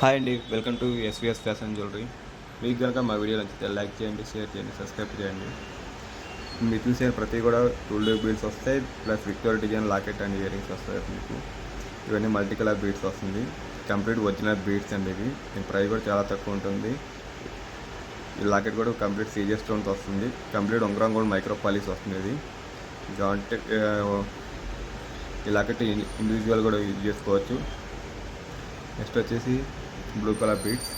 Hi అండి, welcome to SVS fashion jewellery. మీకు కనుక మా వీడియో నచ్చితే లైక్ చేయండి, షేర్ చేయండి, సబ్స్క్రైబ్ చేయండి. మీరు చూసే ప్రతి కూడా టూల్ బీడ్స్ వస్తాయి, plus Victoria design locket and ear rings వస్తాయి మీకు. ఇవన్నీ మల్టీ కలర్ బీడ్స్ వస్తుంది, కంప్లీట్ ఒరిజినల్ బీడ్స్ అండి ఇవి. దీని ప్రైస్ కూడా చాలా తక్కువ ఉంటుంది. ఈ లాకెట్ కూడా కంప్లీట్ సీజర్ స్టోన్తో వస్తుంది, కంప్లీట్ ఉంగరం కూడా మైక్రో పాలిష్ వస్తుంది. ఇది ఇంకా అంటే ఈ లాకెట్ ఇండివిజువల్ కూడా యూజ్ చేసుకోవచ్చు. నెక్స్ట్ వచ్చేసి బ్లూ కలర్ బీడ్స్,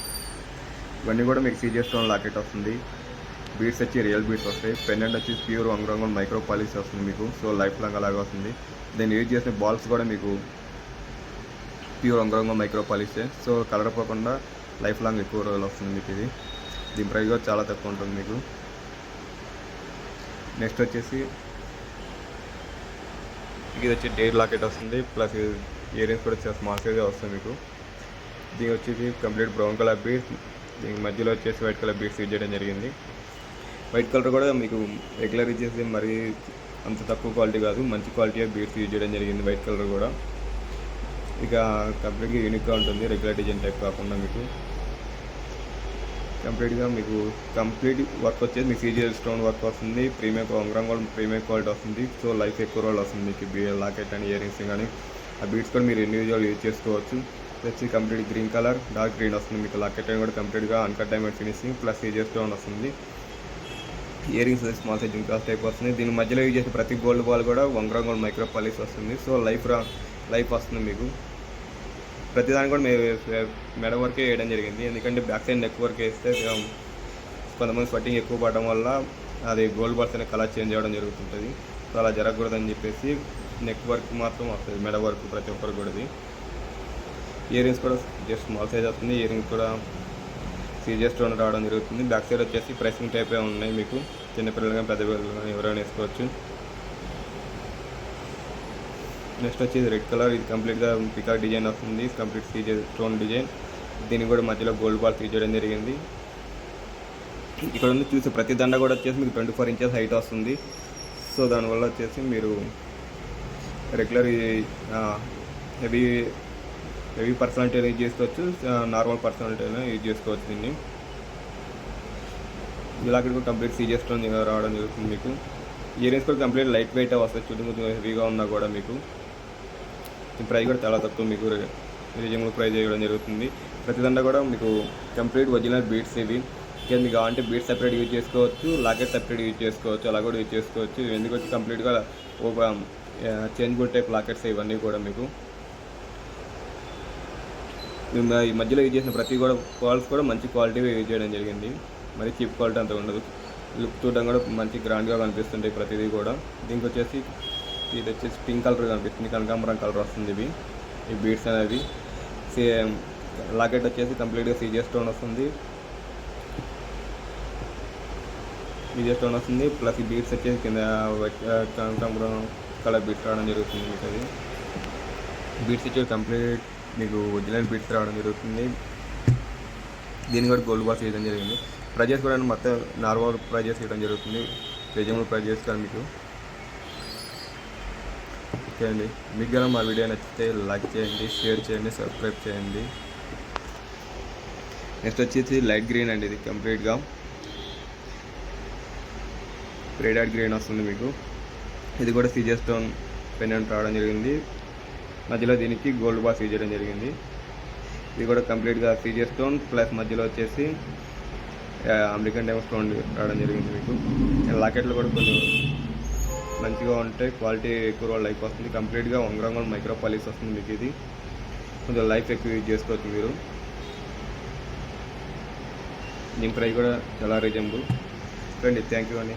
ఇవన్నీ కూడా మీకు సీజర్ స్టోన్ లాకెట్ వస్తుంది. బీడ్స్ వచ్చి రియల్ బీడ్స్ వస్తాయి. పెండెంట్ వచ్చి ప్యూర్ ఉంగరం మైక్రో పాలిష్ వస్తుంది మీకు. సో లైఫ్ లాంగ్ అలాగే వస్తుంది. దీన్ని యూజ్ చేసిన బాల్స్ కూడా మీకు ప్యూర్ ఉంగరం మైక్రో పాలిష్. సో కలర్ పోకుండా లైఫ్ లాంగ్ ఎక్కువ రోజులు వస్తుంది మీకు ఇది. దీని ప్రైస్ కూడా చాలా తక్కువ ఉంటుంది మీకు. నెక్స్ట్ వచ్చేసి ఇది వచ్చి డేర్ లాకెట్ వస్తుంది, ప్లస్ ఇయర్ రింగ్స్ కూడా స్మాల్ సైజ్గా వస్తుంది మీకు. దీని వచ్చేసి కంప్లీట్ బ్రౌన్ కలర్ బీడ్స్, దీని మధ్యలో వచ్చేసి వైట్ కలర్ బీడ్స్ యూజ్ చేయడం జరిగింది. వైట్ కలర్ కూడా మీకు రెగ్యులర్ ఇచ్చేసి మరీ అంత తక్కువ క్వాలిటీ కాదు, మంచి క్వాలిటీ బీడ్స్ యూజ్ చేయడం జరిగింది. వైట్ కలర్ కూడా ఇక కంప్లీట్గా యూనిక్గా ఉంటుంది, రెగ్యులర్ డిజైన్ టైప్ కాకుండా మీకు. కంప్లీట్గా మీకు కంప్లీట్ వర్క్ వచ్చేసి మీకు సీజర్ స్టోన్ వర్క్ వస్తుంది, ప్రీమియం ఉంగరం కూడా ప్రీమియం క్వాలిటీ వస్తుంది. సో లైఫ్ ఎక్కువ రోజులు వస్తుంది మీకు. లాకెట్ అండ్ ఇయర్ రింగ్స్ కానీ ఆ బీడ్స్ కూడా మీరు ఇండివిజువల్ యూజ్ చేసుకోవచ్చు. వచ్చి complete green colour, dark green వస్తుంది మీకు. లాకెట్ కూడా కంప్లీట్గా అన్కట్ డైమండ్ ఫినిషింగ్ ప్లస్ సీజర్ స్టోన్ వస్తుంది. ఇయర్ రింగ్స్ స్మాల్ సైజ్ ఇంకాస్ టైప్ వస్తుంది. దీని మధ్యలో యూజ్ చేసే ప్రతి గోల్డ్ బాల్ కూడా ఉంగరం గోల్డ్ మైక్రో పాలిష్ వస్తుంది. సో లైఫ్ వస్తుంది మీకు. ప్రతిదానికి కూడా మెడ వర్కే వేయడం జరిగింది, ఎందుకంటే బ్యాక్ సైడ్ నెక్ వర్క్ వేస్తే కొంతమంది స్వెట్టింగ్ ఎక్కువ పడడం వల్ల అది గోల్డ్ బాల్స్ అనే కలర్ చేంజ్ అవ్వడం జరుగుతుంటుంది. సో అలా జరగకూడదని చెప్పేసి నెక్ వర్క్ మాత్రం వస్తుంది, మెడ వర్క్ ప్రతి ఒక్కరు కూడా. ఇయర్ రింగ్స్ కూడా జస్ట్ స్మాల్ సైజ్ వస్తుంది. ఇయర్ రింగ్స్ కూడా సీజర్ స్టోన్ రావడం జరుగుతుంది. బ్యాక్ సైడ్ వచ్చేసి ప్రెసింగ్ టైపే ఉన్నాయి మీకు. చిన్నపిల్లలు కానీ పెద్ద పిల్లలు కానీ ఎవరైనా వేసుకోవచ్చు. నెక్స్ట్ వచ్చి రెడ్ కలర్, ఇది కంప్లీట్గా పికాక్ డిజైన్ వస్తుంది, కంప్లీట్ సీజర్ స్టోన్ డిజైన్. దీనికి కూడా మధ్యలో గోల్డ్ బాల్స్ యూజ్ చేయడం జరిగింది. ఇక్కడ ఉంది చూసి ప్రతి దండ కూడా వచ్చేసి మీకు 24 inches హైట్ వస్తుంది. సో దానివల్ల వచ్చేసి మీరు రెగ్యులర్ హెవీ పర్సనాలిటీ యూజ్ చేసుకోవచ్చు, నార్మల్ పర్సనాలిటీ యూజ్ చేసుకోవచ్చు దీన్ని. ఇలాగ కూడా కంప్లీట్ సీజర్ స్టోన్ రావడం జరుగుతుంది మీకు. ఇయర్ రింగ్స్ కూడా కంప్లీట్ లైట్ వెయిట్ వస్తాయి, చుట్టూ కొంచెం హెవీగా ఉన్నా కూడా మీకు. ఈ ప్రైస్ కూడా చాలా తక్కువ మీకు రీజనబుల్ ప్రైస్ చేయడం జరుగుతుంది. ప్రతి దండ కూడా మీకు కంప్లీట్ ఒరిజినల్ బీడ్స్ ఇవి. ఇంకా మీకు కావాలంటే బీడ్స్ సెపరేట్ యూజ్ చేసుకోవచ్చు, లాకెట్ సెపరేట్ యూజ్ చేసుకోవచ్చు, అలా కూడా యూజ్ చేసుకోవచ్చు. ఎందుకు వచ్చి కంప్లీట్గా చేంజబుల్ టైప్ లాకెట్స్ ఇవన్నీ కూడా మీకు. ఈ మధ్యలో యూజ్ చేసిన ప్రతి కూడా బాల్స్ కూడా మంచి క్వాలిటీ యూజ్ చేయడం జరిగింది, మరి చీప్ క్వాలిటీ అంత ఉండదు. లుక్ చూడడం కూడా మంచి గ్రాండ్గా కనిపిస్తుంటాయి ప్రతిదీ కూడా. దీనికి వచ్చేసి ఇది వచ్చేసి పింక్ కలర్ కనిపిస్తుంది, కనకాంబరం కలర్ వస్తుంది ఇవి ఈ బీడ్స్ అనేది. సేమ్ లాకెట్ వచ్చేసి కంప్లీట్గా సీజర్ స్టోన్ వస్తుంది, ప్లస్ ఈ బీడ్స్ వచ్చేసి కింద కనకాంబరం కలర్ బీడ్స్ రావడం జరుగుతుంది మీకు. అది బీడ్స్ వచ్చేసి కంప్లీట్ మీకు ఒరిజినల్ బీడ్స్ రావడం జరుగుతుంది. దీన్ని కూడా గోల్డ్ బాల్స్ వేయడం జరిగింది. ప్రైజెస్ కూడా మొత్తం నార్మల్ ప్రైజెస్ ఇవ్వడం జరుగుతుంది, రీజనబుల్ ప్రైజెస్ కానీ మీకు. ఓకే అండి, మీకు కానీ మా వీడియో నచ్చితే లైక్ చేయండి, షేర్ చేయండి, సబ్స్క్రైబ్ చేయండి. నెక్స్ట్ వచ్చేసి లైట్ గ్రీన్ అండి, ఇది కంప్లీట్గా రేడాడ్ గ్రీన్ వస్తుంది మీకు. ఇది కూడా సీజర్ స్టోన్ పెండెంట్ రావడం జరిగింది, మధ్యలో దీనికి గోల్డ్ బాల్స్ యూజ్ చేయడం జరిగింది. ఇది కూడా కంప్లీట్గా సీజర్ స్టోన్ ప్లస్ మధ్యలో వచ్చేసి అమెరికన్ డైమండ్ స్టోన్ రావడం జరిగింది మీకు. లాకెట్లు కూడా కొంచెం మంచిగా ఉంటాయి, క్వాలిటీ ఎక్కువ రోజులు లైఫ్ వస్తుంది. కంప్లీట్గా ఉంగరం కూడా మైక్రో పాలిష్ వస్తుంది మీకు. ఇది కొంచెం లైఫ్ ఎక్కువ యూజ్ చేసుకోవచ్చు మీరు. దీని ప్రైస్ కూడా చాలా రీజనబుల్. రండి, థ్యాంక్ యూ అండి.